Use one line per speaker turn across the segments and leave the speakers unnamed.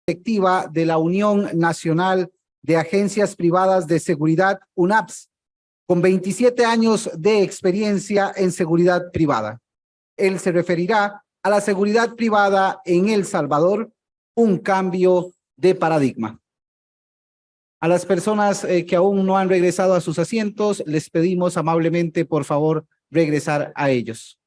directiva de la Unión Nacional de Agencias Privadas de Seguridad, UNAPS, con 27 años de experiencia en seguridad privada. Él se referirá a la seguridad privada en El Salvador, un cambio de paradigma. A las personas que aún no han regresado a sus asientos, les pedimos amablemente, por favor, regresar a ellos.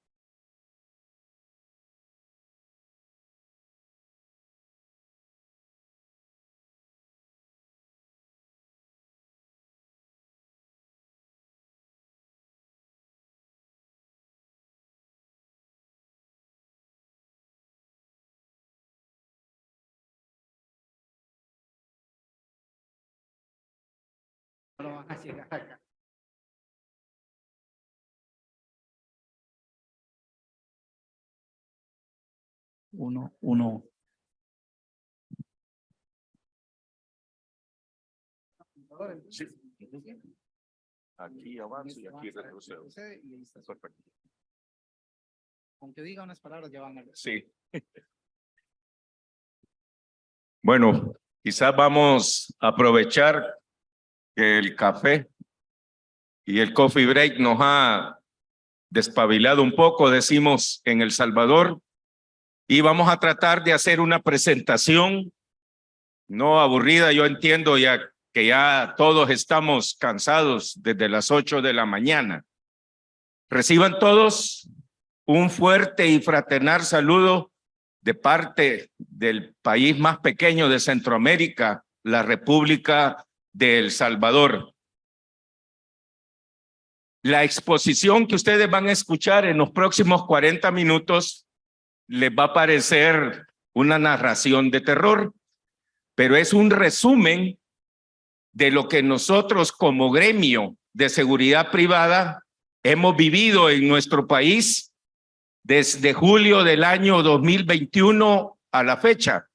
No van a llegar acá. Uno.
Sí. Aquí avanzo y aquí retrocedo. Perfecto.
Aunque diga unas palabras, ya van a ver.
Sí. Bueno, quizás vamos a aprovechar que el café y el coffee break nos ha despabilado un poco, decimos en El Salvador, y vamos a tratar de hacer una presentación no aburrida. Yo entiendo que ya todos estamos cansados desde las 8 de la mañana. Reciban todos un fuerte y fraternal saludo de parte del país más pequeño de Centroamérica, la República de El Salvador. La exposición que ustedes van a escuchar en los próximos 40 minutos les va a parecer una narración de terror, pero es un resumen de lo que nosotros como gremio de seguridad privada hemos vivido en nuestro país desde julio del año 2021 a la fecha.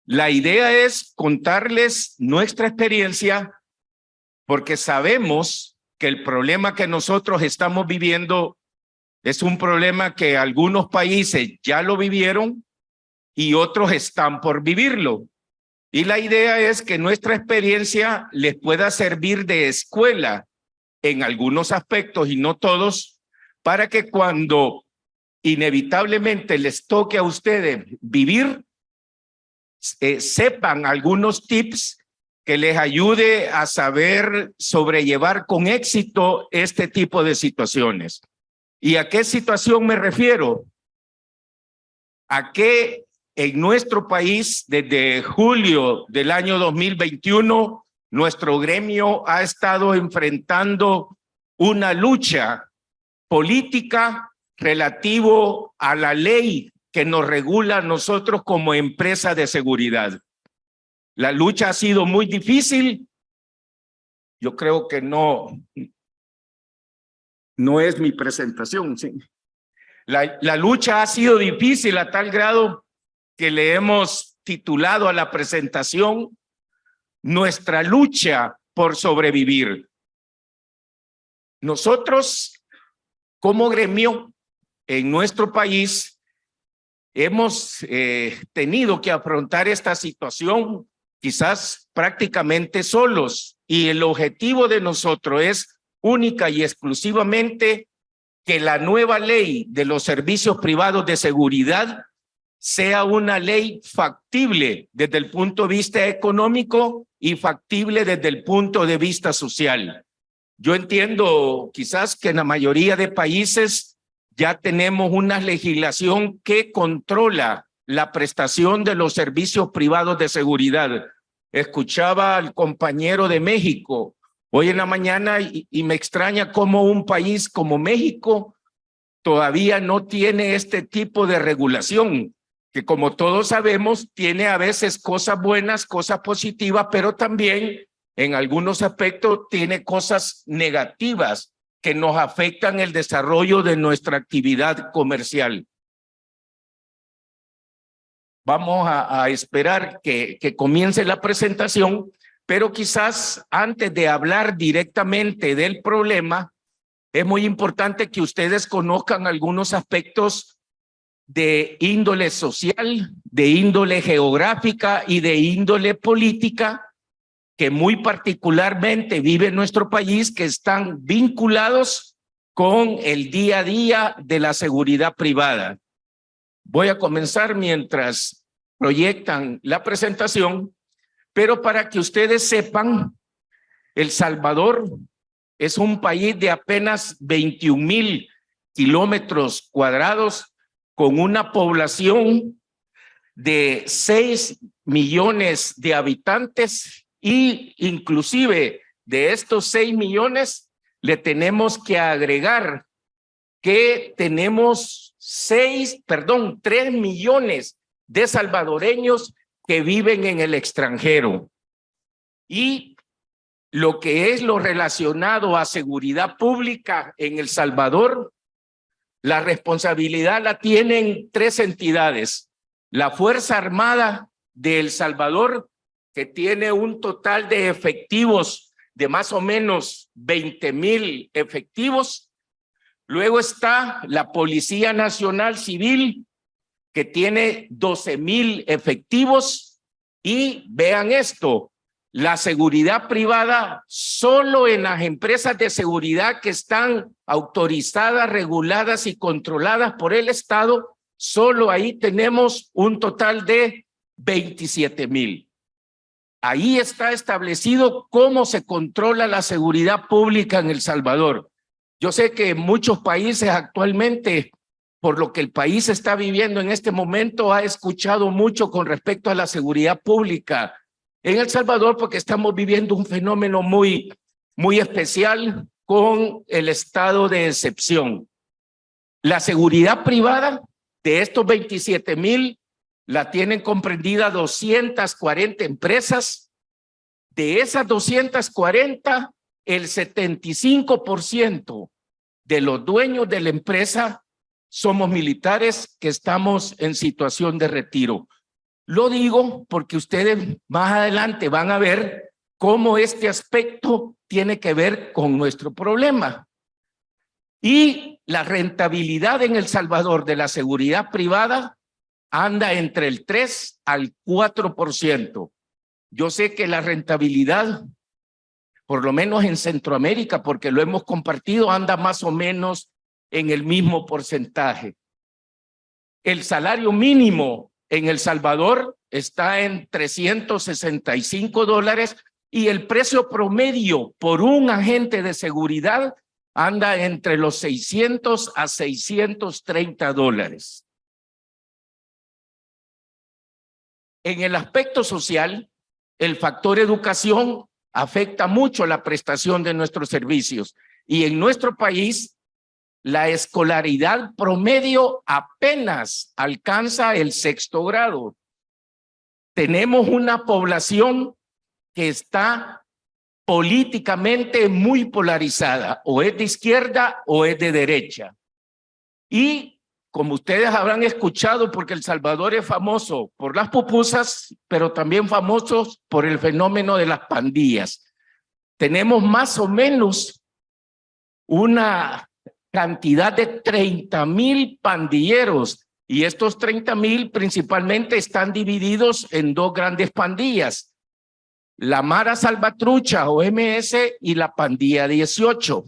La idea es contarles nuestra experiencia porque sabemos que el problema que nosotros estamos viviendo es un problema que algunos países ya lo vivieron y otros están por vivirlo. Y la idea es que nuestra experiencia les pueda servir de escuela en algunos aspectos y no todos, para que cuando inevitablemente les toque a ustedes vivir, sepan algunos tips que les ayude a saber sobrellevar con éxito este tipo de situaciones. ¿Y a qué situación me refiero? A que en nuestro país, desde julio del año 2021, nuestro gremio ha estado enfrentando una lucha política relativo a la ley que nos regula a nosotros como empresa de seguridad. La lucha ha sido muy difícil. Yo creo que no es mi presentación. ¿Sí? La lucha ha sido difícil a tal grado que le hemos titulado a la presentación Nuestra lucha por sobrevivir. Nosotros, como gremio, en nuestro país, hemos tenido que afrontar esta situación quizás prácticamente solos, y el objetivo de nosotros es única y exclusivamente que la nueva ley de los servicios privados de seguridad sea una ley factible desde el punto de vista económico y factible desde el punto de vista social. Yo entiendo quizás que en la mayoría de países ya tenemos una legislación que controla la prestación de los servicios privados de seguridad. Escuchaba al compañero de México hoy en la mañana y me extraña cómo un país como México todavía no tiene este tipo de regulación, que como todos sabemos tiene a veces cosas buenas, cosas positivas, pero también en algunos aspectos tiene cosas negativas que nos afectan el desarrollo de nuestra actividad comercial. Vamos a esperar que comience la presentación, pero quizás antes de hablar directamente del problema, es muy importante que ustedes conozcan algunos aspectos de índole social, de índole geográfica y de índole política que muy particularmente vive en nuestro país, que están vinculados con el día a día de la seguridad privada. Voy a comenzar mientras proyectan la presentación, pero para que ustedes sepan, El Salvador es un país de apenas 21,000 kilómetros cuadrados con una población de 6 millones de habitantes y inclusive de estos 6 millones le tenemos que agregar que tenemos 3 millones de salvadoreños que viven en el extranjero. Y lo que es lo relacionado a seguridad pública en El Salvador, la responsabilidad la tienen 3 entidades. La Fuerza Armada de El Salvador, que tiene un total de efectivos de más o menos 20,000 efectivos. Luego está la Policía Nacional Civil, que tiene 12,000 efectivos. Y vean esto, la seguridad privada, solo en las empresas de seguridad que están autorizadas, reguladas y controladas por el Estado, solo ahí tenemos un total de 27,000. Ahí está establecido cómo se controla la seguridad pública en El Salvador. Yo sé que en muchos países actualmente, por lo que el país está viviendo en este momento, ha escuchado mucho con respecto a la seguridad pública en El Salvador, porque estamos viviendo un fenómeno muy especial con el estado de excepción. La seguridad privada de estos 27,000 la tienen comprendida 240 empresas. De esas 240, el 75% de los dueños de la empresa somos militares que estamos en situación de retiro. Lo digo porque ustedes más adelante van a ver cómo este aspecto tiene que ver con nuestro problema. Y la rentabilidad en El Salvador de la seguridad privada anda entre el 3 al 4%. Yo sé que la rentabilidad, por lo menos en Centroamérica, porque lo hemos compartido, anda más o menos en el mismo porcentaje. El salario mínimo en El Salvador está en $365 y el precio promedio por un agente de seguridad anda entre los $600 a $630. En el aspecto social, el factor educación afecta mucho la prestación de nuestros servicios y en nuestro país la escolaridad promedio apenas alcanza el 6º grado. Tenemos una población que está políticamente muy polarizada, o es de izquierda o es de derecha. Y como ustedes habrán escuchado, porque El Salvador es famoso por las pupusas, pero también famosos por el fenómeno de las pandillas. Tenemos más o menos una cantidad de 30,000 pandilleros y estos 30,000 principalmente están divididos en 2 grandes pandillas, la Mara Salvatrucha o MS y la Pandilla 18.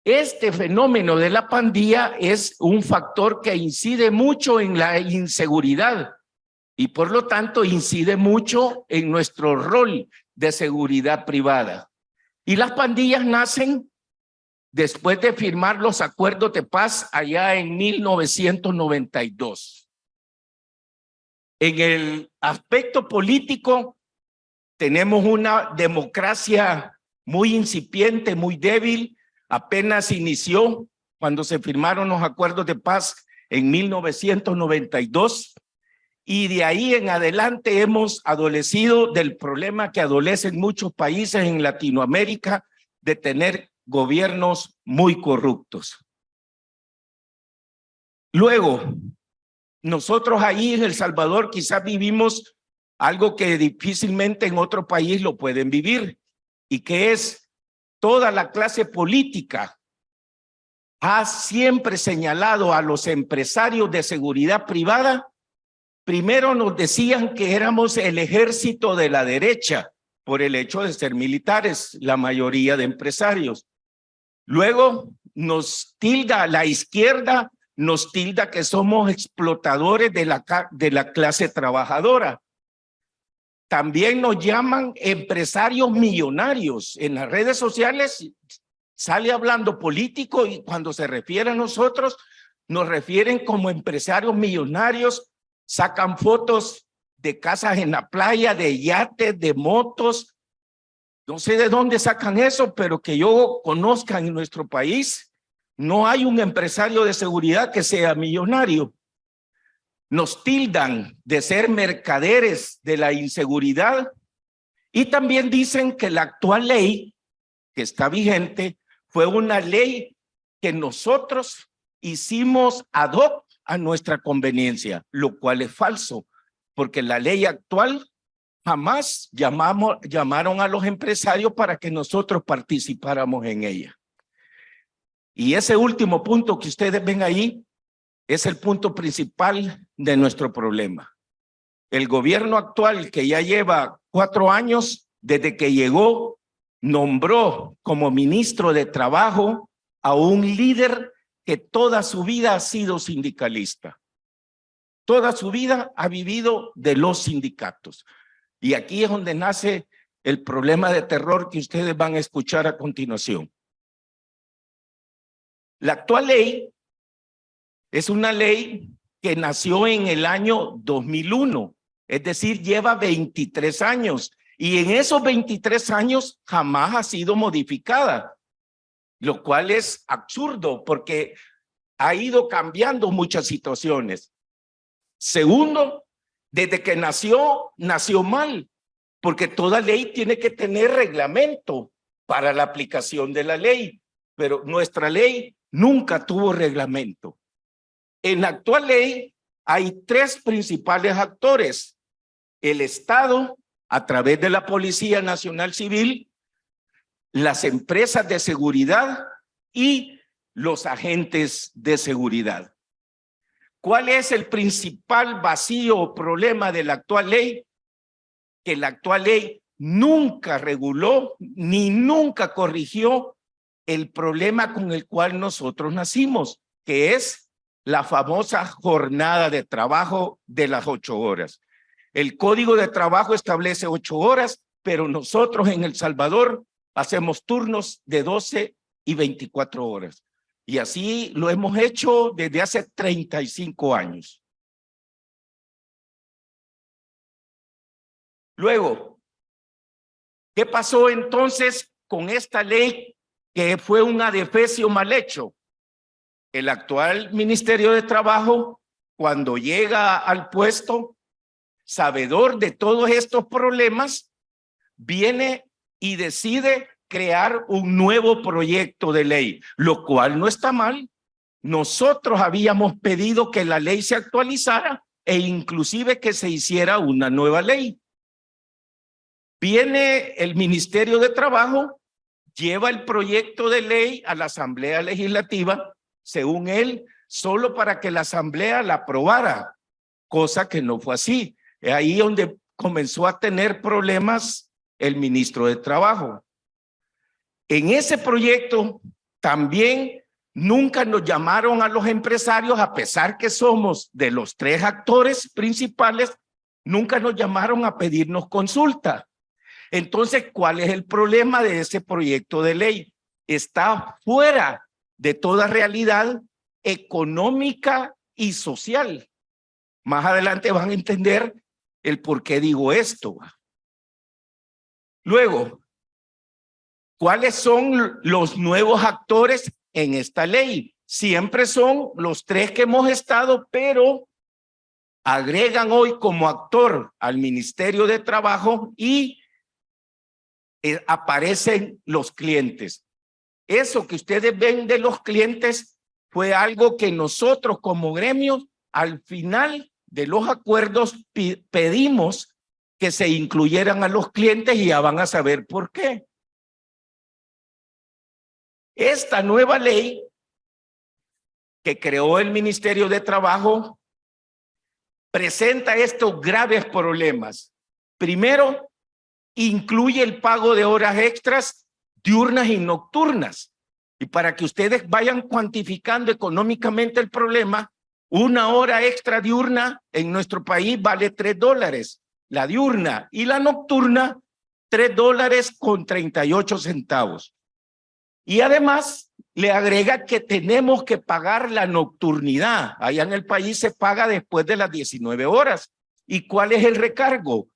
Este fenómeno de la pandilla es un factor que incide mucho en la inseguridad y por lo tanto incide mucho en nuestro rol de seguridad privada. Y las pandillas nacen después de firmar los acuerdos de paz allá en 1992. En el aspecto político tenemos una democracia muy incipiente, muy débil. Apenas inició cuando se firmaron los acuerdos de paz en 1992 y de ahí en adelante hemos adolecido del problema que adolecen muchos países en Latinoamérica de tener gobiernos muy corruptos. Luego, nosotros ahí en El Salvador quizás vivimos algo que difícilmente en otro país lo pueden vivir y que es toda la clase política ha siempre señalado a los empresarios de seguridad privada. Primero nos decían que éramos el ejército de la derecha por el hecho de ser militares, la mayoría de empresarios. Luego nos tilda la izquierda, nos tilda que somos explotadores de la clase trabajadora. También nos llaman empresarios millonarios. En las redes sociales sale hablando político y cuando se refiere a nosotros, nos refieren como empresarios millonarios, sacan fotos de casas en la playa, de yates, de motos. No sé de dónde sacan eso, pero que yo conozca en nuestro país, no hay un empresario de seguridad que sea millonario. Nos tildan de ser mercaderes de la inseguridad y también dicen que la actual ley que está vigente fue una ley que nosotros hicimos ad hoc a nuestra conveniencia, lo cual es falso, porque la ley actual jamás llamaron a los empresarios para que nosotros participáramos en ella. Y ese último punto que ustedes ven ahí es el punto principal de nuestro problema. El gobierno actual, que ya lleva 4 años desde que llegó, nombró como ministro de Trabajo a un líder que toda su vida ha sido sindicalista. Toda su vida ha vivido de los sindicatos. Y aquí es donde nace el problema de terror que ustedes van a escuchar a continuación. La actual ley es una ley que nació en el año 2001, es decir, lleva 23 años. Y en esos 23 años jamás ha sido modificada, lo cual es absurdo porque ha ido cambiando muchas situaciones. Segundo, desde que nació mal, porque toda ley tiene que tener reglamento para la aplicación de la ley, pero nuestra ley nunca tuvo reglamento. En la actual ley hay 3 principales actores: el Estado, a través de la Policía Nacional Civil, las empresas de seguridad y los agentes de seguridad. ¿Cuál es el principal vacío o problema de la actual ley? Que la actual ley nunca reguló ni nunca corrigió el problema con el cual nosotros nacimos, que es la famosa jornada de trabajo de las 8 horas. El Código de Trabajo establece 8 horas, pero nosotros en El Salvador hacemos turnos de 12 y 24 horas. Y así lo hemos hecho desde hace 35 años. Luego, ¿qué pasó entonces con esta ley que fue un adefesio mal hecho? El actual Ministerio de Trabajo, cuando llega al puesto, sabedor de todos estos problemas, viene y decide crear un nuevo proyecto de ley, lo cual no está mal. Nosotros habíamos pedido que la ley se actualizara e inclusive que se hiciera una nueva ley. Viene el Ministerio de Trabajo, lleva el proyecto de ley a la Asamblea Legislativa, según él, solo para que la Asamblea la aprobara, cosa que no fue así. Es ahí donde comenzó a tener problemas el ministro de Trabajo. En ese proyecto también nunca nos llamaron a los empresarios, a pesar que somos de los 3 actores principales, nunca nos llamaron a pedirnos consulta. Entonces, ¿cuál es el problema de ese proyecto de ley? Está fuera de toda realidad económica y social. Más adelante van a entender el por qué digo esto. Luego, ¿cuáles son los nuevos actores en esta ley? Siempre son los 3 que hemos estado, pero agregan hoy como actor al Ministerio de Trabajo y aparecen los clientes. Eso que ustedes ven de los clientes fue algo que nosotros como gremio al final de los acuerdos pedimos que se incluyeran a los clientes y ya van a saber por qué. Esta nueva ley que creó el Ministerio de Trabajo presenta estos graves problemas. Primero, incluye el pago de horas extras diurnas y nocturnas. Y para que ustedes vayan cuantificando económicamente el problema, una hora extra diurna en nuestro país vale $3, la diurna, y la nocturna $3.38. Y además le agrega que tenemos que pagar la nocturnidad. Allá en el país se paga después de las 19 horas. ¿Y cuál es el recargo?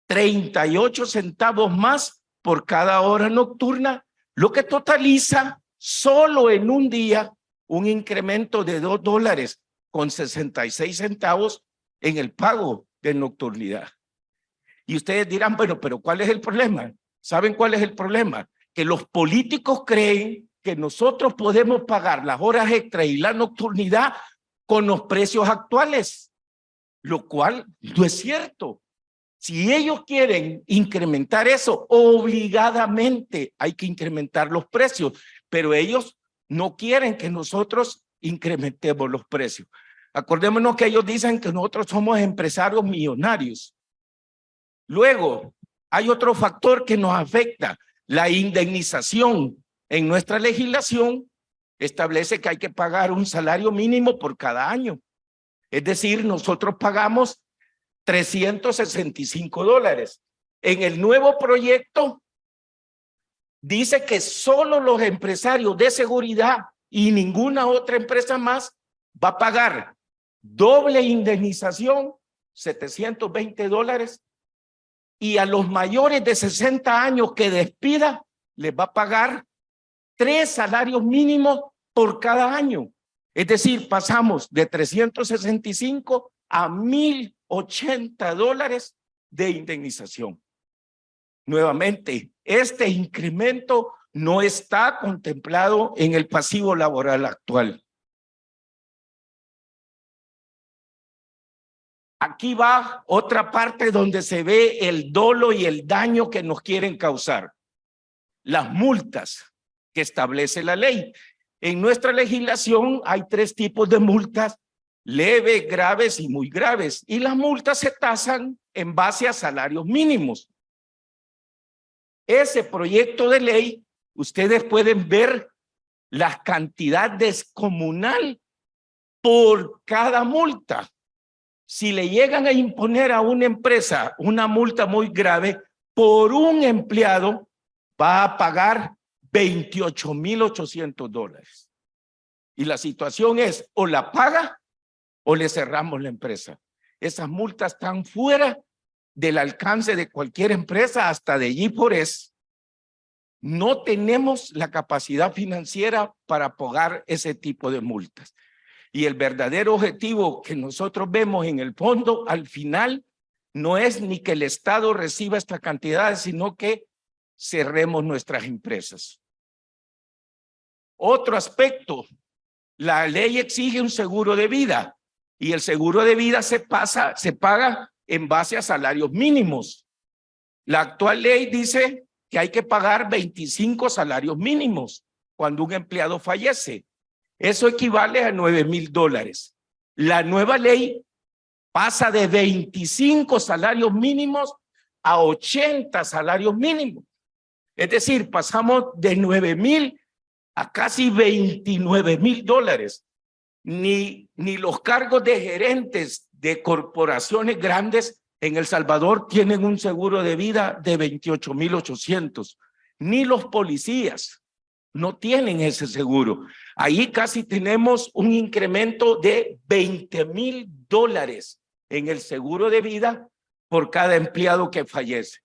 38 centavos más por cada hora nocturna, lo que totaliza solo en un día un incremento de $2.66 en el pago de nocturnidad. Y ustedes dirán, bueno, pero ¿cuál es el problema? ¿Saben cuál es el problema? Que los políticos creen que nosotros podemos pagar las horas extras y la nocturnidad con los precios actuales, lo cual no es cierto. Si ellos quieren incrementar eso, obligadamente hay que incrementar los precios, pero ellos no quieren que nosotros incrementemos los precios. Acordémonos que ellos dicen que nosotros somos empresarios millonarios. Luego, hay otro factor que nos afecta, la indemnización. En nuestra legislación establece que hay que pagar un salario mínimo por cada año. Es decir, nosotros pagamos $365. En el nuevo proyecto dice que solo los empresarios de seguridad y ninguna otra empresa más va a pagar doble indemnización, $720, y a los mayores de 60 años que despida les va a pagar 3 salarios mínimos por cada año. Es decir, pasamos de 365 a $1,080 de indemnización. Nuevamente, este incremento no está contemplado en el pasivo laboral actual. Aquí va otra parte donde se ve el dolo y el daño que nos quieren causar. Las multas que establece la ley. En nuestra legislación hay 3 tipos de multas: leves, graves y muy graves. Y las multas se tasan en base a salarios mínimos. Ese proyecto de ley, ustedes pueden ver la cantidad descomunal por cada multa. Si le llegan a imponer a una empresa una multa muy grave, por un empleado va a pagar $28,800. Y la situación es, o la paga o le cerramos la empresa. Esas multas están fuera del alcance de cualquier empresa, hasta de G4S. No tenemos la capacidad financiera para pagar ese tipo de multas. Y el verdadero objetivo que nosotros vemos en el fondo, al final, no es ni que el Estado reciba esta cantidad, sino que cerremos nuestras empresas. Otro aspecto, la ley exige un seguro de vida y el seguro de vida se paga en base a salarios mínimos. La actual ley dice que hay que pagar 25 salarios mínimos cuando un empleado fallece. Eso equivale a $9,000. La nueva ley pasa de 25 salarios mínimos a 80 salarios mínimos. Es decir, pasamos de 9,000 a casi $29,000. Ni los cargos de gerentes de corporaciones grandes en El Salvador tienen un seguro de vida de 28,800. Ni los policías no tienen ese seguro. Ahí casi tenemos un incremento de $20,000 en el seguro de vida por cada empleado que fallece.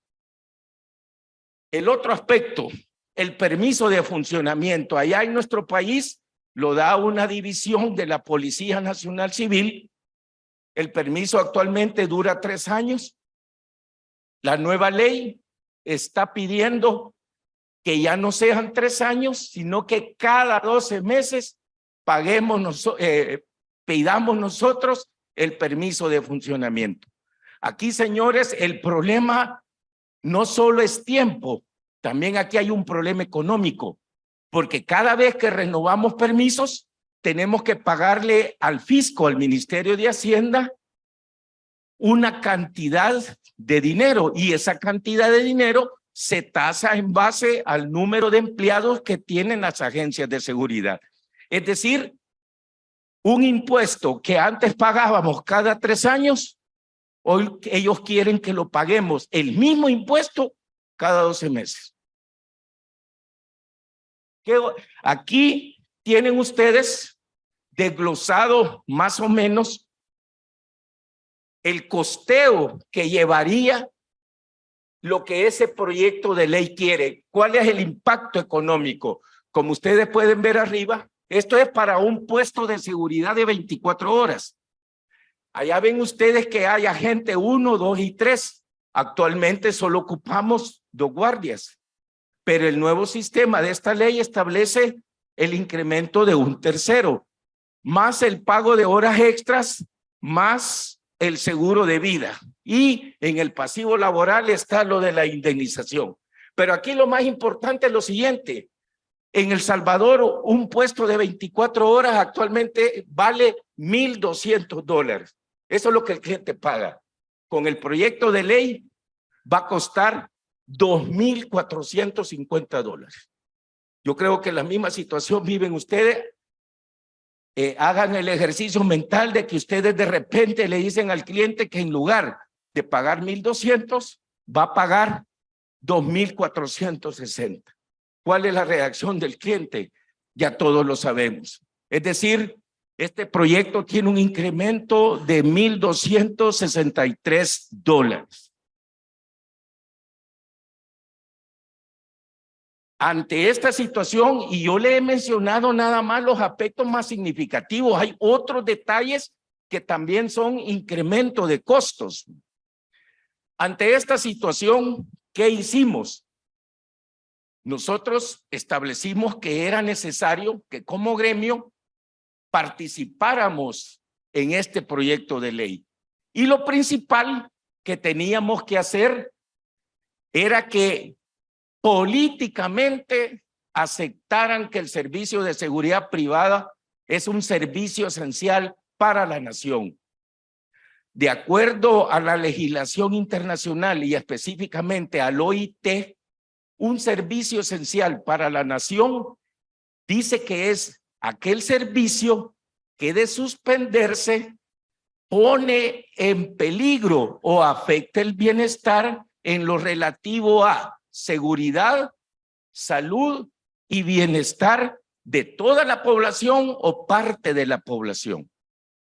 El otro aspecto, el permiso de funcionamiento. Allá en nuestro país lo da una división de la Policía Nacional Civil. El permiso actualmente dura 3 años. La nueva ley está pidiendo que ya no sean 3 años, sino que cada 12 meses pidamos nosotros el permiso de funcionamiento. Aquí, señores, el problema no solo es tiempo, también aquí hay un problema económico, porque cada vez que renovamos permisos, tenemos que pagarle al fisco, al Ministerio de Hacienda, una cantidad de dinero, y esa cantidad de dinero se tasa en base al número de empleados que tienen las agencias de seguridad. Es decir, un impuesto que antes pagábamos cada 3 años, hoy ellos quieren que lo paguemos el mismo impuesto cada 12 meses. Aquí tienen ustedes desglosado más o menos el costeo que llevaría lo que ese proyecto de ley quiere. ¿Cuál es el impacto económico? Como ustedes pueden ver arriba, esto es para un puesto de seguridad de 24 horas. Allá ven ustedes que hay agente 1, 2 y 3. Actualmente solo ocupamos 2 guardias, pero el nuevo sistema de esta ley establece el incremento de 1/3, más el pago de horas extras, más el seguro de vida. Y en el pasivo laboral está lo de la indemnización. Pero aquí lo más importante es lo siguiente. En El Salvador, un puesto de 24 horas actualmente vale $1,200. Eso es lo que el cliente paga. Con el proyecto de ley va a costar $2,450. Yo creo que la misma situación viven ustedes. Hagan el ejercicio mental de que ustedes de repente le dicen al cliente que en lugar de pagar 1,200, va a pagar 2,460. ¿Cuál es la reacción del cliente? Ya todos lo sabemos. Es decir, este proyecto tiene un incremento de $1,263. Ante esta situación, y yo le he mencionado nada más los aspectos más significativos, hay otros detalles que también son incremento de costos. Ante esta situación, ¿qué hicimos? Nosotros establecimos que era necesario que como gremio participáramos en este proyecto de ley. Y lo principal que teníamos que hacer era que políticamente aceptaran que el servicio de seguridad privada es un servicio esencial para la nación. De acuerdo a la legislación internacional y específicamente al OIT, un servicio esencial para la nación dice que es aquel servicio que de suspenderse pone en peligro o afecta el bienestar en lo relativo a seguridad, salud y bienestar de toda la población o parte de la población.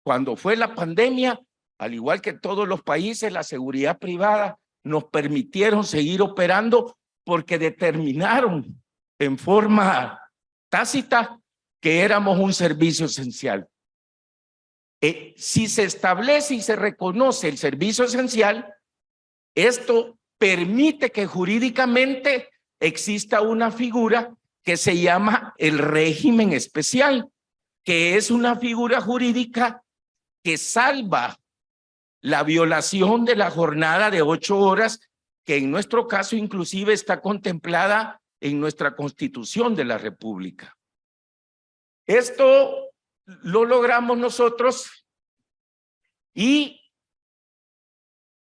Cuando fue la pandemia, al igual que todos los países, la seguridad privada nos permitieron seguir operando porque determinaron en forma tácita que éramos un servicio esencial. Si se establece y se reconoce el servicio esencial, esto permite que jurídicamente exista una figura que se llama el régimen especial, que es una figura jurídica que salva la violación de la jornada de 8 horas, que en nuestro caso inclusive está contemplada en nuestra Constitución de la República. Esto lo logramos nosotros y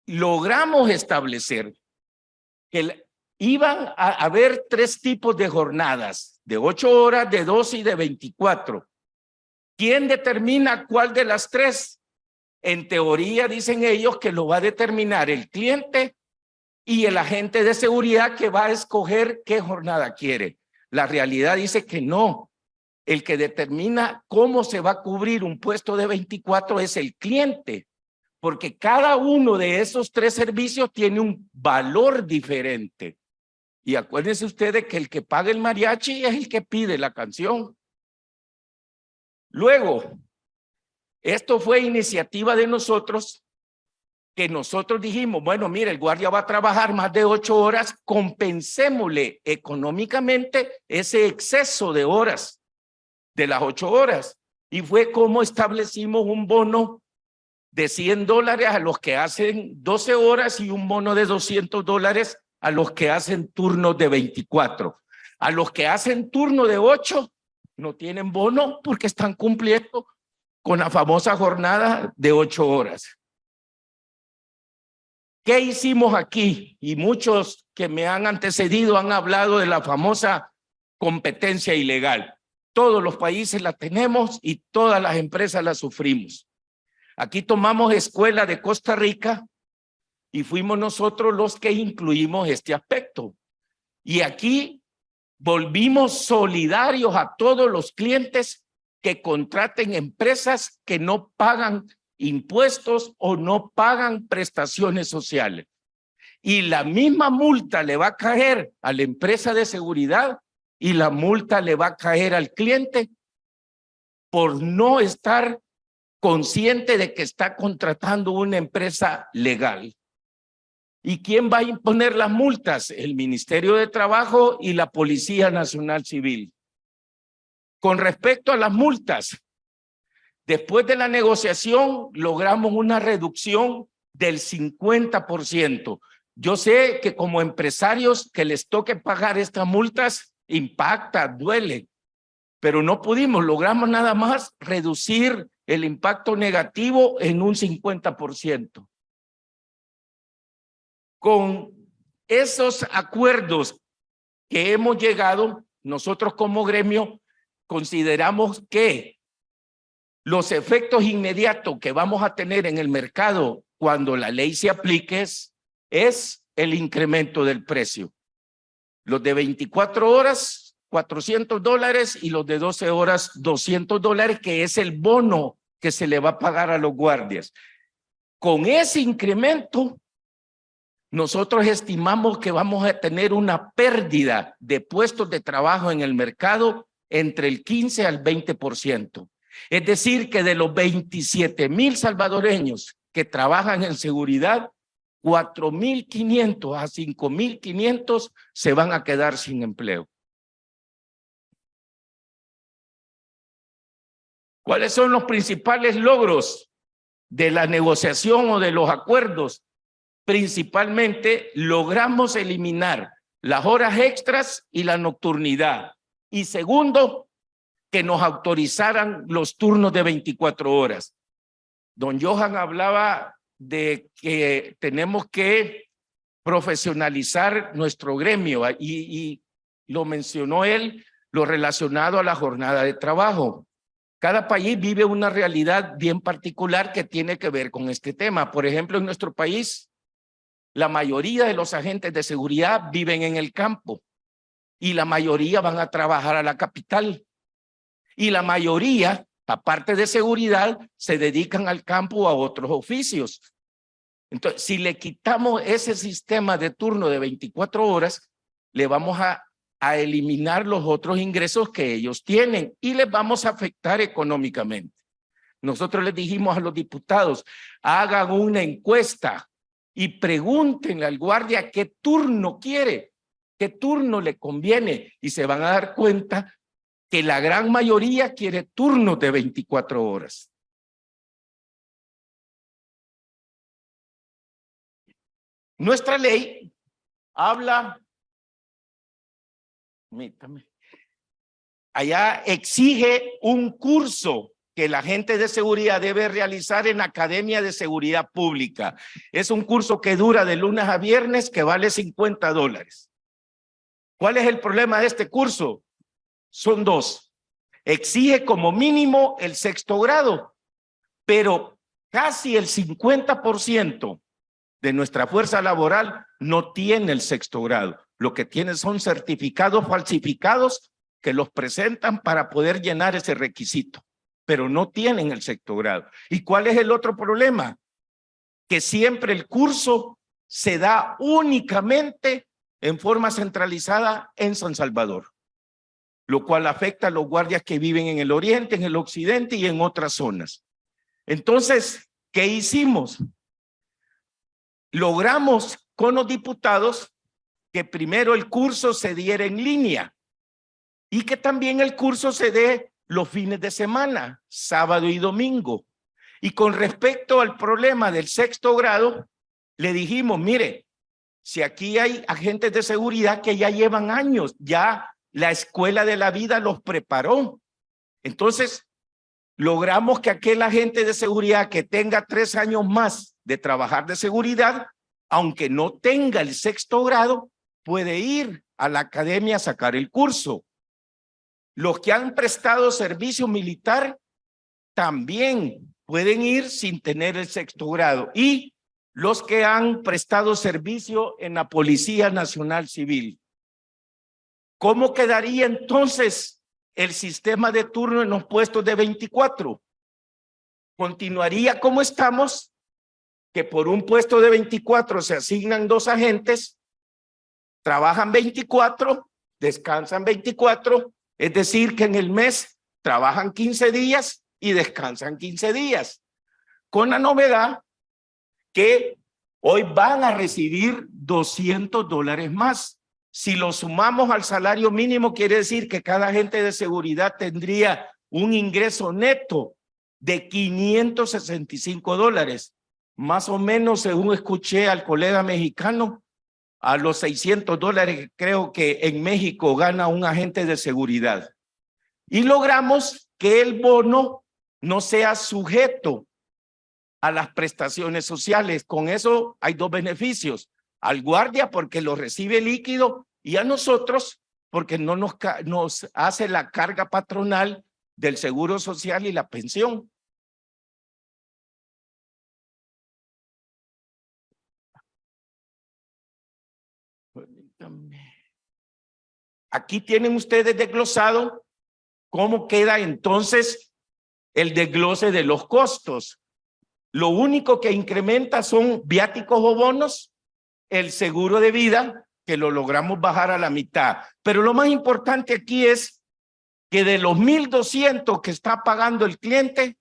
logramos establecer que iban a haber 3 tipos de jornadas, de 8 horas, de 12 y de 24. ¿Quién determina cuál de las 3? En teoría dicen ellos que lo va a determinar el cliente y el agente de seguridad que va a escoger qué jornada quiere. La realidad dice que no. El que determina cómo se va a cubrir un puesto de 24 es el cliente, porque cada uno de esos 3 servicios tiene un valor diferente. Y acuérdense ustedes que el que paga el mariachi es el que pide la canción. Luego, esto fue iniciativa de nosotros, que nosotros dijimos, bueno, mire, el guardia va a trabajar más de 8 horas, compensémosle económicamente ese exceso de horas de las 8 horas. Y fue como establecimos un bono de $100 a los que hacen 12 horas y un bono de $200 a los que hacen turnos de 24. A los que hacen turno de 8 no tienen bono porque están cumpliendo con la famosa jornada de 8 horas. ¿Qué hicimos aquí? Y muchos que me han antecedido han hablado de la famosa competencia ilegal. Todos los países la tenemos y todas las empresas la sufrimos. Aquí tomamos escuela de Costa Rica y fuimos nosotros los que incluimos este aspecto. Y aquí volvimos solidarios a todos los clientes que contraten empresas que no pagan impuestos o no pagan prestaciones sociales. Y la misma multa le va a caer a la empresa de seguridad y la multa le va a caer al cliente por no estar consciente de que está contratando una empresa legal. ¿Y quién va a imponer las multas? El Ministerio de Trabajo y la Policía Nacional Civil. Con respecto a las multas, después de la negociación logramos una reducción del 50%. Yo sé que como empresarios que les toque pagar estas multas impacta, duele, pero no pudimos, logramos nada más reducir el impacto negativo en un 50%. Con esos acuerdos que hemos llegado, nosotros como gremio consideramos que los efectos inmediatos que vamos a tener en el mercado cuando la ley se aplique es el incremento del precio. Los de 24 horas, $400 y los de 12 horas, $200, que es el bono que se le va a pagar a los guardias. Con ese incremento, nosotros estimamos que vamos a tener una pérdida de puestos de trabajo en el mercado entre el 15 al 20%. Es decir, que de los 27,000 salvadoreños que trabajan en seguridad, 4,500 a 5,500 se van a quedar sin empleo. ¿Cuáles son los principales logros de la negociación o de los acuerdos? Principalmente logramos eliminar las horas extras y la nocturnidad. Y segundo, que nos autorizaran los turnos de 24 horas. Don Johan hablaba de que tenemos que profesionalizar nuestro gremio y lo mencionó él, lo relacionado a la jornada de trabajo. Cada país vive una realidad bien particular que tiene que ver con este tema. Por ejemplo, en nuestro país, la mayoría de los agentes de seguridad viven en el campo y la mayoría van a trabajar a la capital. Y la mayoría, aparte de seguridad, se dedican al campo o a otros oficios. Entonces, si le quitamos ese sistema de turno de 24 horas, le vamos a eliminar los otros ingresos que ellos tienen y les vamos a afectar económicamente. Nosotros les dijimos a los diputados, hagan una encuesta y pregúntenle al guardia qué turno quiere, qué turno le conviene, y se van a dar cuenta que la gran mayoría quiere turnos de 24 horas. Nuestra ley habla, permítame, allá exige un curso que la agente de seguridad debe realizar en la Academia de Seguridad Pública. Es un curso que dura de lunes a viernes, que vale $50. ¿Cuál es el problema de este curso? Son dos. Exige como mínimo el 6º grado, pero casi el 50% de nuestra fuerza laboral no tiene el 6º grado. Lo que tiene son certificados falsificados que los presentan para poder llenar ese requisito, pero no tienen el 6º grado. ¿Y cuál es el otro problema? Que siempre el curso se da únicamente en forma centralizada en San Salvador, lo cual afecta a los guardias que viven en el oriente, en el occidente y en otras zonas. Entonces, ¿qué hicimos? Logramos con los diputados que primero el curso se diera en línea y que también el curso se dé los fines de semana, sábado y domingo. Y con respecto al problema del 6º grado, le dijimos, mire, si aquí hay agentes de seguridad que ya llevan años, ya la escuela de la vida los preparó Entonces, logramos que aquel agente de seguridad que tenga 3 años más de trabajar de seguridad, aunque no tenga el 6º grado, puede ir a la academia a sacar el curso. Los que han prestado servicio militar también pueden ir sin tener el 6º grado. Y los que han prestado servicio en la Policía Nacional Civil. ¿Cómo quedaría entonces el sistema de turno en los puestos de 24? ¿Continuaría como estamos? Que por un puesto de 24 se asignan 2 agentes, trabajan 24, descansan 24, es decir que en el mes trabajan 15 días y descansan 15 días. Con la novedad que hoy van a recibir $200 más. Si lo sumamos al salario mínimo, quiere decir que cada agente de seguridad tendría un ingreso neto de $565. Más o menos, según escuché al colega mexicano, a los $600 creo que en México gana un agente de seguridad. Y logramos que el bono no sea sujeto a las prestaciones sociales. Con eso hay 2 beneficios. Al guardia porque lo recibe líquido y a nosotros porque no nos hace la carga patronal del seguro social y la pensión. Aquí tienen ustedes desglosado cómo queda entonces el desglose de los costos. Lo único que incrementa son viáticos o bonos, el seguro de vida, que lo logramos bajar a la mitad. Pero lo más importante aquí es que de los 1,200 que está pagando el cliente,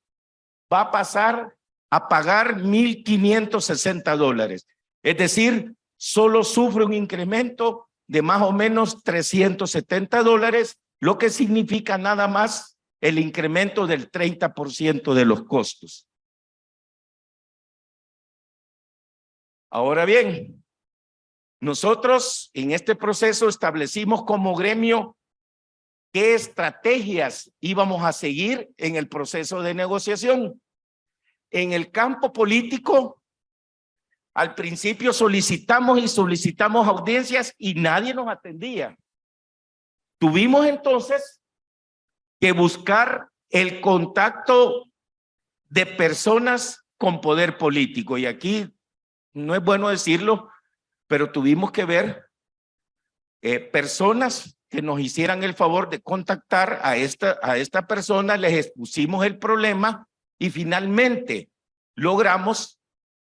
va a pasar a pagar $1,560. Es decir, solo sufre un incremento de más o menos $370, lo que significa nada más el incremento del 30% de los costos. Ahora bien, nosotros en este proceso establecimos como gremio qué estrategias íbamos a seguir en el proceso de negociación. En el campo político, al principio solicitamos audiencias y nadie nos atendía. Tuvimos entonces que buscar el contacto de personas con poder político. Y aquí no es bueno decirlo, pero tuvimos que ver personas que nos hicieran el favor de contactar a esta persona, les expusimos el problema y finalmente logramos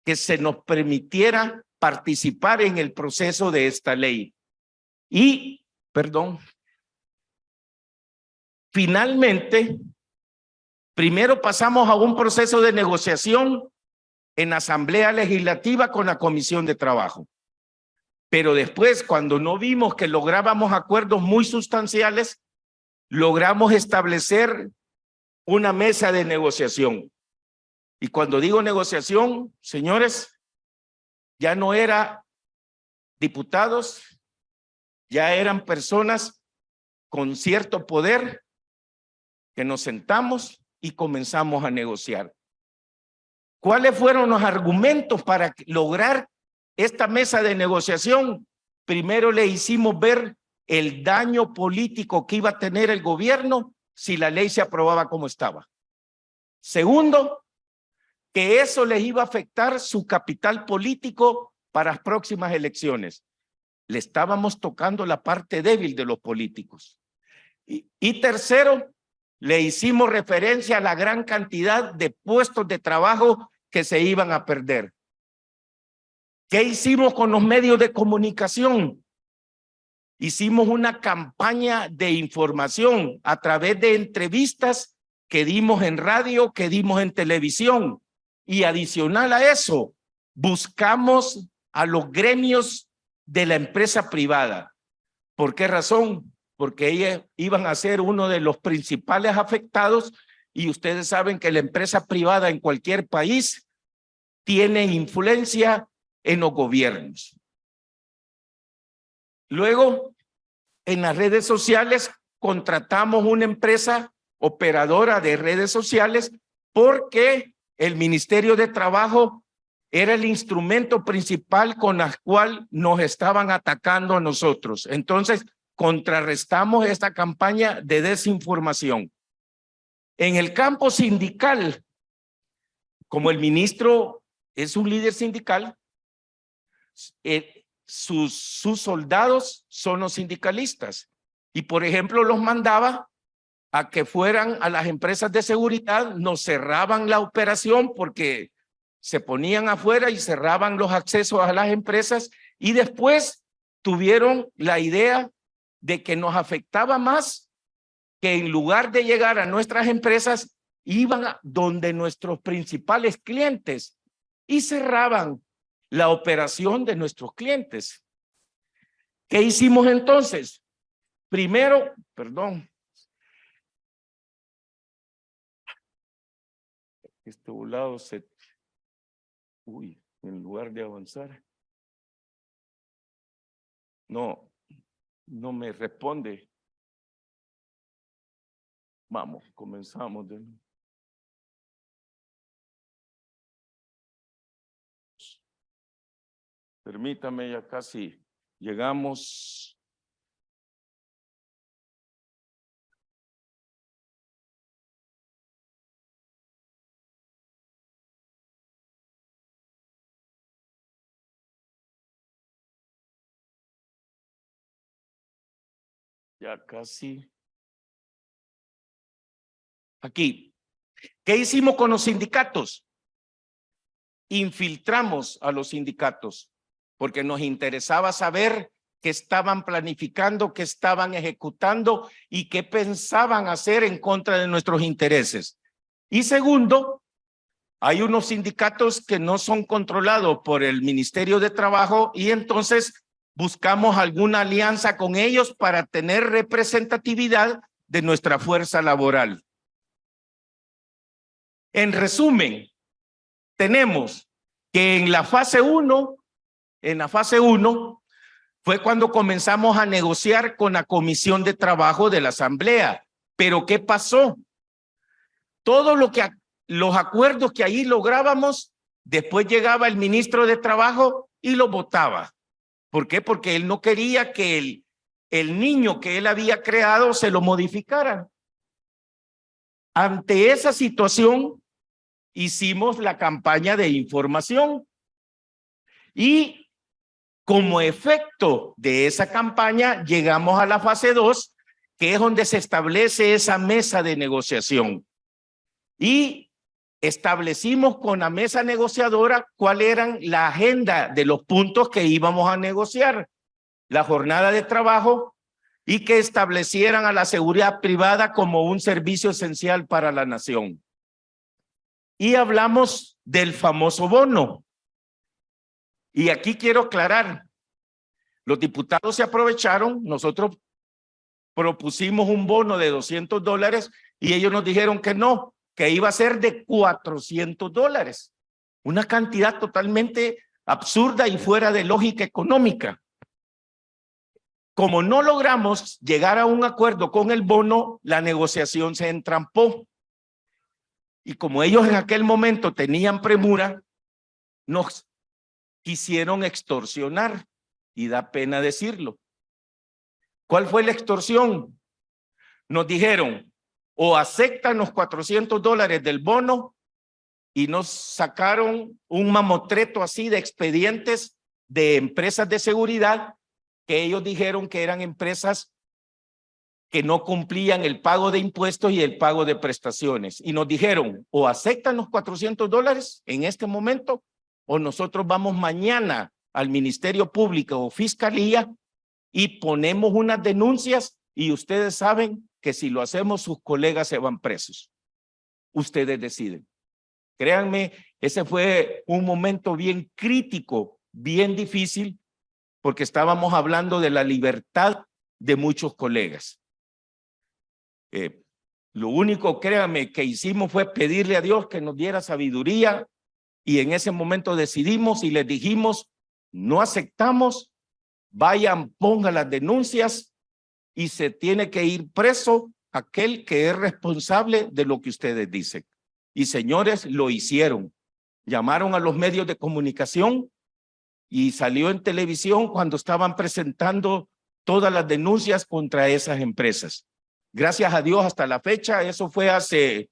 que se nos permitiera participar en el proceso de esta ley. Y, finalmente, primero pasamos a un proceso de negociación en Asamblea Legislativa con la Comisión de Trabajo. Pero después, cuando no vimos que lográbamos acuerdos muy sustanciales, logramos establecer una mesa de negociación. Y cuando digo negociación, señores, ya no eran diputados, ya eran personas con cierto poder que nos sentamos y comenzamos a negociar. ¿Cuáles fueron los argumentos para lograr esta mesa de negociación? Primero le hicimos ver el daño político que iba a tener el gobierno si la ley se aprobaba como estaba. Segundo, que eso les iba a afectar su capital político para las próximas elecciones. Le estábamos tocando la parte débil de los políticos. Y tercero, le hicimos referencia a la gran cantidad de puestos de trabajo que se iban a perder. ¿Qué hicimos con los medios de comunicación? Hicimos una campaña de información a través de entrevistas que dimos en radio, que dimos en televisión. Y adicional a eso, buscamos a los gremios de la empresa privada. ¿Por qué razón? Porque ellos iban a ser uno de los principales afectados y ustedes saben que la empresa privada en cualquier país tiene influencia en los gobiernos. Luego, en las redes sociales contratamos una empresa operadora de redes sociales porque el Ministerio de Trabajo era el instrumento principal con el cual nos estaban atacando a nosotros. Entonces, contrarrestamos esta campaña de desinformación. En el campo sindical, como el ministro es un líder sindical, sus soldados son los sindicalistas. Y, por ejemplo, los mandaba a que fueran a las empresas de seguridad, nos cerraban la operación porque se ponían afuera y cerraban los accesos a las empresas, y después tuvieron la idea de que nos afectaba más, que en lugar de llegar a nuestras empresas, iban a donde nuestros principales clientes y cerraban la operación de nuestros clientes. ¿Qué hicimos entonces? Primero, este volado se... Uy, en lugar de avanzar. No me responde. Vamos, comenzamos. Permítame, ya casi llegamos. Ya casi. Aquí. ¿Qué hicimos con los sindicatos? Infiltramos a los sindicatos porque nos interesaba saber qué estaban planificando, qué estaban ejecutando y qué pensaban hacer en contra de nuestros intereses. Y segundo, hay unos sindicatos que no son controlados por el Ministerio de Trabajo y entonces buscamos alguna alianza con ellos para tener representatividad de nuestra fuerza laboral. En resumen, tenemos que en la fase 1, fue cuando comenzamos a negociar con la Comisión de Trabajo de la Asamblea. Pero ¿qué pasó? Todo los acuerdos que ahí lográbamos, después llegaba el ministro de Trabajo y lo votaba. ¿Por qué? Porque él no quería que el niño que él había creado se lo modificaran. Ante esa situación, hicimos la campaña de información y como efecto de esa campaña llegamos a la fase 2, que es donde se establece esa mesa de negociación. Y establecimos con la mesa negociadora cuál era la agenda de los puntos que íbamos a negociar, la jornada de trabajo y que establecieran a la seguridad privada como un servicio esencial para la nación. Y hablamos del famoso bono. Y aquí quiero aclarar, los diputados se aprovecharon, nosotros propusimos un bono de $200 y ellos nos dijeron que no, que iba a ser de $400, una cantidad totalmente absurda y fuera de lógica económica. Como no logramos llegar a un acuerdo con el bono, la negociación se entrampó. Y como ellos en aquel momento tenían premura, nos quisieron extorsionar, y da pena decirlo. ¿Cuál fue la extorsión? Nos dijeron, o aceptan los $400 del bono, y nos sacaron un mamotreto así de expedientes de empresas de seguridad que ellos dijeron que eran empresas que no cumplían el pago de impuestos y el pago de prestaciones. Y nos dijeron, o aceptan los $400 en este momento, o nosotros vamos mañana al Ministerio Público o Fiscalía y ponemos unas denuncias y ustedes saben que si lo hacemos sus colegas se van presos. Ustedes deciden. Créanme, ese fue un momento bien crítico, bien difícil, porque estábamos hablando de la libertad de muchos colegas. Lo único, créanme, que hicimos fue pedirle a Dios que nos diera sabiduría y en ese momento decidimos y les dijimos, no aceptamos, vayan, pongan las denuncias y se tiene que ir preso aquel que es responsable de lo que ustedes dicen. Y señores, lo hicieron. Llamaron a los medios de comunicación y salió en televisión cuando estaban presentando todas las denuncias contra esas empresas. Gracias a Dios, hasta la fecha, eso fue hace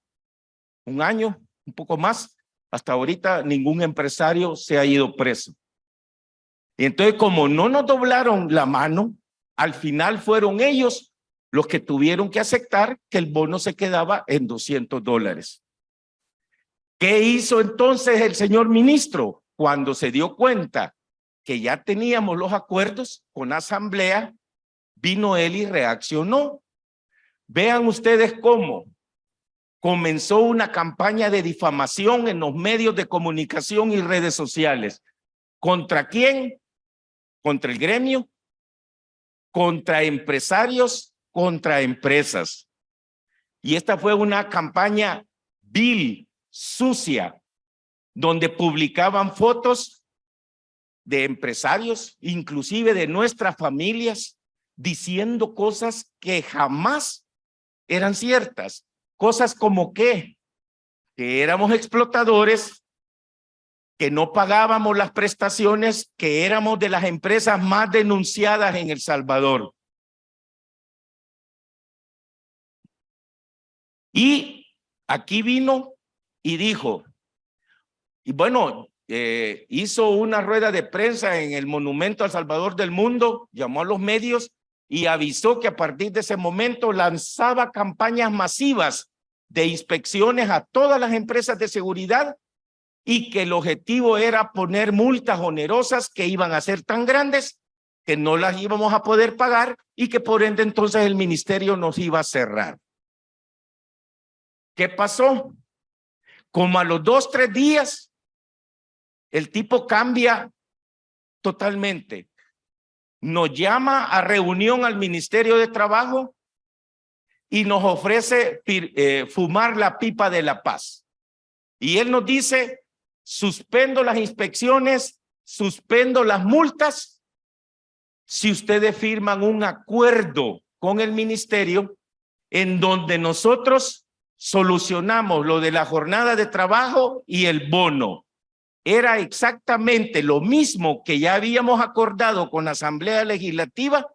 un año, un poco más, hasta ahorita ningún empresario se ha ido preso. Y entonces, como no nos doblaron la mano, al final fueron ellos los que tuvieron que aceptar que el bono se quedaba en $200. ¿Qué hizo entonces el señor ministro? Cuando se dio cuenta que ya teníamos los acuerdos con la asamblea, vino él y reaccionó. Vean ustedes cómo comenzó una campaña de difamación en los medios de comunicación y redes sociales. ¿Contra quién? Contra el gremio, contra empresarios, contra empresas. Y esta fue una campaña vil, sucia, donde publicaban fotos de empresarios, inclusive de nuestras familias, diciendo cosas que jamás eran ciertas. Cosas como que éramos explotadores, que no pagábamos las prestaciones, que éramos de las empresas más denunciadas en El Salvador. Y aquí vino y dijo, y bueno, hizo una rueda de prensa en el Monumento al Salvador del Mundo, llamó a los medios y avisó que a partir de ese momento lanzaba campañas masivas de inspecciones a todas las empresas de seguridad y que el objetivo era poner multas onerosas que iban a ser tan grandes que no las íbamos a poder pagar y que por ende entonces el ministerio nos iba a cerrar. ¿Qué pasó? Como a los 2 o 3 días, el tipo cambia totalmente. Nos llama a reunión al Ministerio de Trabajo y nos ofrece fumar la pipa de la paz. Y él nos dice, suspendo las inspecciones, suspendo las multas, si ustedes firman un acuerdo con el ministerio en donde nosotros solucionamos lo de la jornada de trabajo y el bono. Era exactamente lo mismo que ya habíamos acordado con la Asamblea Legislativa.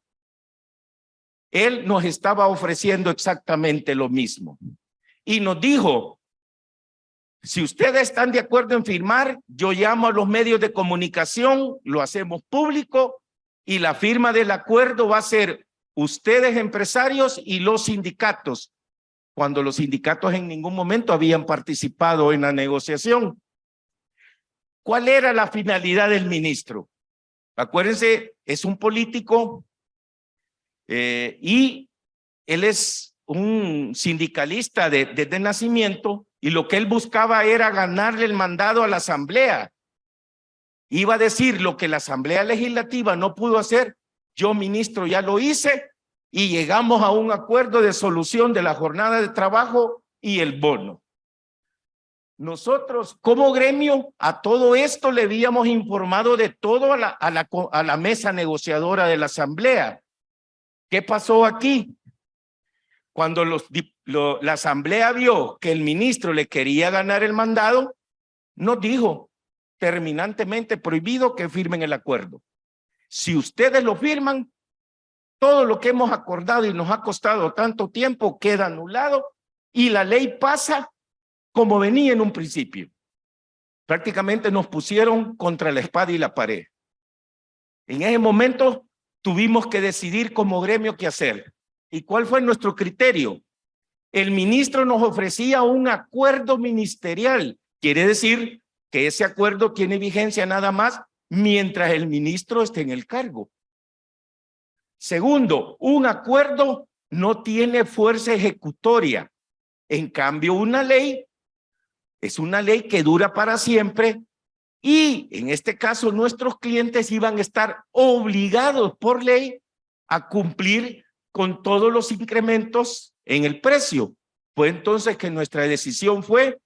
Él nos estaba ofreciendo exactamente lo mismo. Y nos dijo, si ustedes están de acuerdo en firmar, yo llamo a los medios de comunicación, lo hacemos público y la firma del acuerdo va a ser ustedes empresarios y los sindicatos, cuando los sindicatos en ningún momento habían participado en la negociación. ¿Cuál era la finalidad del ministro? Acuérdense, es un político y él es un sindicalista desde nacimiento y lo que él buscaba era ganarle el mandado a la asamblea. Iba a decir lo que la asamblea legislativa no pudo hacer, yo ministro ya lo hice y llegamos a un acuerdo de solución de la jornada de trabajo y el bono. Nosotros como gremio a todo esto le habíamos informado de todo a la mesa negociadora de la asamblea. ¿Qué pasó aquí? Cuando la asamblea vio que el ministro le quería ganar el mandado, nos dijo terminantemente prohibido que firmen el acuerdo. Si ustedes lo firman, todo lo que hemos acordado y nos ha costado tanto tiempo queda anulado y la ley pasa como venía en un principio. Prácticamente nos pusieron contra la espada y la pared. En ese momento tuvimos que decidir como gremio qué hacer. ¿Y cuál fue nuestro criterio? El ministro nos ofrecía un acuerdo ministerial. Quiere decir que ese acuerdo tiene vigencia nada más mientras el ministro esté en el cargo. Segundo, un acuerdo no tiene fuerza ejecutoria. En cambio, una ley es una ley que dura para siempre y en este caso nuestros clientes iban a estar obligados por ley a cumplir con todos los incrementos en el precio. Fue entonces que nuestra decisión fue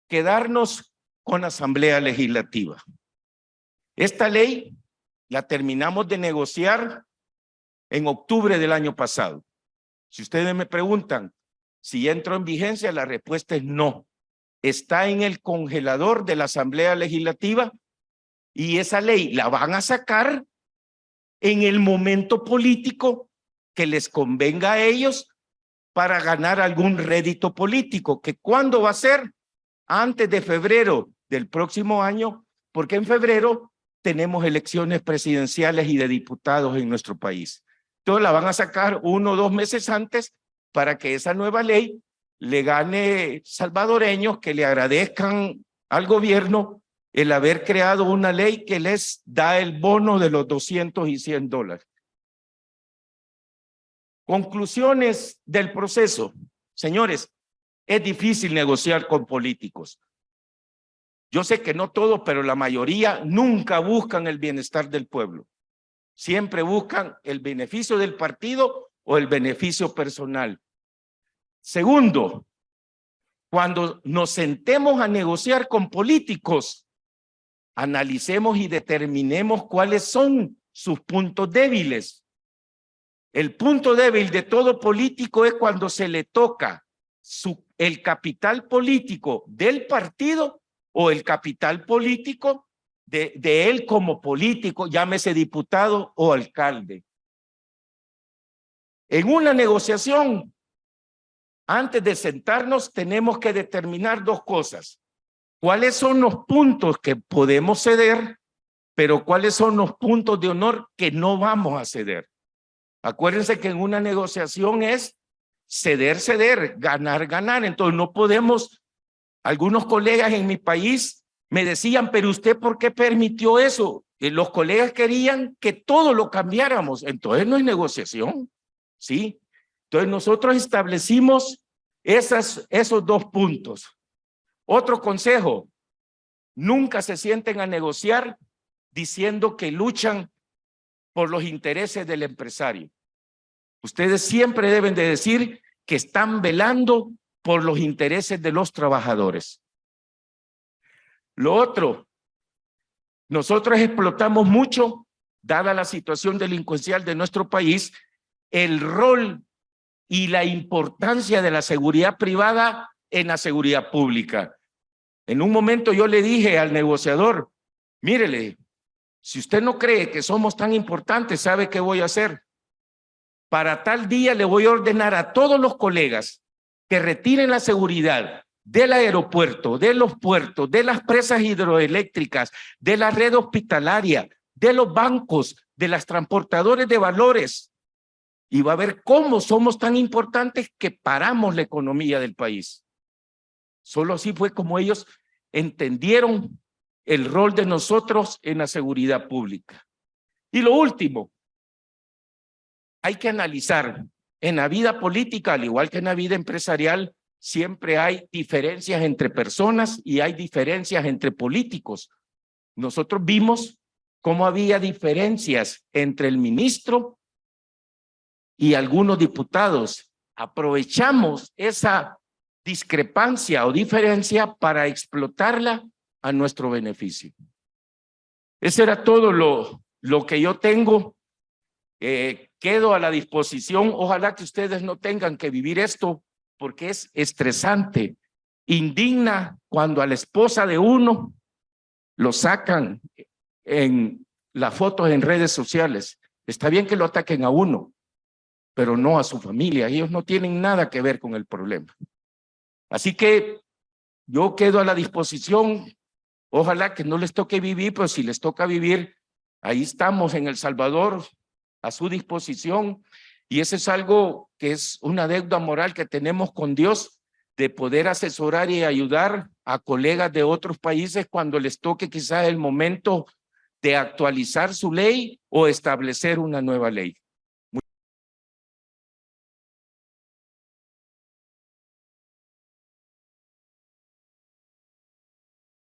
quedarnos con la Asamblea Legislativa. Esta ley la terminamos de negociar en octubre del año pasado. Si ustedes me preguntan si ya entró en vigencia, la respuesta es no. Está en el congelador de la Asamblea Legislativa y esa ley la van a sacar en el momento político que les convenga a ellos para ganar algún rédito político. ¿Que cuándo va a ser? Antes de febrero del próximo año, porque en febrero tenemos elecciones presidenciales y de diputados en nuestro país. Entonces la van a sacar 1 o 2 meses antes para que esa nueva ley le gane salvadoreños que le agradezcan al gobierno el haber creado una ley que les da el bono de los $200 y $100. Conclusiones del proceso. Señores, es difícil negociar con políticos. Yo sé que no todos, pero la mayoría nunca buscan el bienestar del pueblo. Siempre buscan el beneficio del partido o el beneficio personal. Segundo, cuando nos sentemos a negociar con políticos, analicemos y determinemos cuáles son sus puntos débiles. El punto débil de todo político es cuando se le toca el capital político del partido o el capital político de él como político, llámese diputado o alcalde. En una negociación, antes de sentarnos, tenemos que determinar 2 cosas. ¿Cuáles son los puntos que podemos ceder, pero cuáles son los puntos de honor que no vamos a ceder? Acuérdense que en una negociación es ceder, ceder, ganar, ganar. Entonces no podemos, algunos colegas en mi país me decían, pero usted ¿por qué permitió eso? Y los colegas querían que todo lo cambiáramos. Entonces no es negociación, ¿sí? Entonces nosotros establecimos esos 2 puntos. Otro consejo, nunca se sienten a negociar diciendo que luchan por los intereses del empresario. Ustedes siempre deben de decir que están velando por los intereses de los trabajadores. Lo otro, nosotros explotamos mucho, dada la situación delincuencial de nuestro país, el rol y la importancia de la seguridad privada en la seguridad pública. En un momento yo le dije al negociador, mírele, si usted no cree que somos tan importantes, ¿sabe qué voy a hacer? Para tal día le voy a ordenar a todos los colegas que retiren la seguridad del aeropuerto, de los puertos, de las presas hidroeléctricas, de la red hospitalaria, de los bancos, de las transportadores de valores. Y va a ver cómo somos tan importantes que paramos la economía del país. Solo así fue como ellos entendieron el rol de nosotros en la seguridad pública. Y lo último, hay que analizar en la vida política, al igual que en la vida empresarial, siempre hay diferencias entre personas y hay diferencias entre políticos. Nosotros vimos cómo había diferencias entre el ministro y algunos diputados. Aprovechamos esa discrepancia o diferencia para explotarla a nuestro beneficio. Ese era todo lo que yo tengo. Quedo a la disposición. Ojalá que ustedes no tengan que vivir esto porque es estresante. Indigna cuando a la esposa de uno lo sacan en las fotos en redes sociales. Está bien que lo ataquen a uno, pero no a su familia. Ellos no tienen nada que ver con el problema. Así que yo quedo a la disposición. Ojalá que no les toque vivir, pero si les toca vivir, ahí estamos en El Salvador a su disposición. Y eso es algo que es una deuda moral que tenemos con Dios, de poder asesorar y ayudar a colegas de otros países cuando les toque quizás el momento de actualizar su ley o establecer una nueva ley.